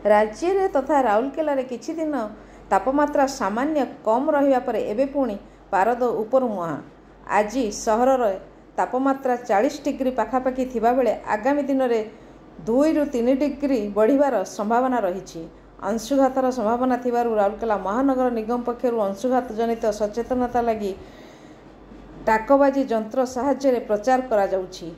राज्य में तथा राउरकेला किछि दिन तापमात्रा सामान्य कम रहिबा परे एबे पुणी पारद उपर मुहां। आज सहर तापमात्रा 40 डिग्री पाखापाखि थिबा बेले आगामी दिन में 2 ରୁ 3 डिग्री बढ़िबार संभावना रही। अंशुघातर संभावना थिबारु राउरकेला महानगर निगम पक्षरु अंशुघात जनित सचेतनता लगी टाकबाजी जंत्र साहाय्य प्रचार करा जाउछि।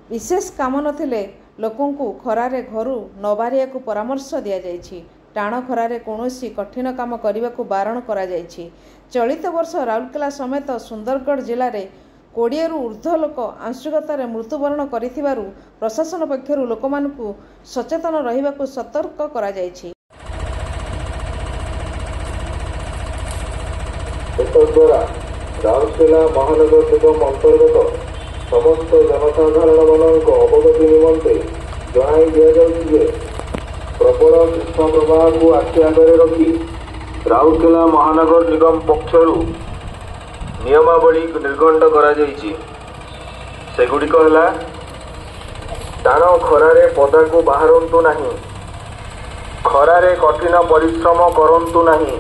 विशेष काम नथिले लोकंकु खरारे घरु न बाहरिया को परामर्श दिया जाइछि। टाण खरारे कौनसी कठिन काम करने को बारण करा जाइछि। चलित वर्ष राउरकेला समेत सुंदरगढ़ जिले में 20 ରୁ ऊर्ध्व लोक अंशुघात मृत्युवरण करिथिबारु प्रशासन पक्षरु लोकमानकु सचेतन रहिबाकु सतर्क करा जाइछि। राउरकेला महानगर निगम अंतर्गत समस्त जनसाधारण मानक अवगति निमंते जणाई दिया प्रबल ग्रीष्म प्रवाह को आखि आगे रखी राउरकेला महानगर निगम पक्षरु नियमावली निर्घंट करा जाइछि। सेगुड़िक है टाण खरारे पदा को बाहरंतु नहीं, खरारे कठिन परिश्रम करंतु नहीं,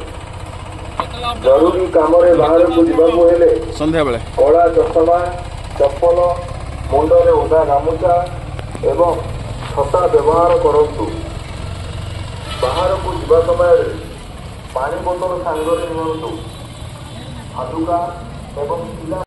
जरूरी काम बाहर को जावाकू हेले संध्या बेले कला चषमा चप्पल मुंडे ओदा गामुछा एवं छता व्यवहार करंतु। बाहर को जावा समय पानी बोतल सांगरे नियंतु। हालुका एवं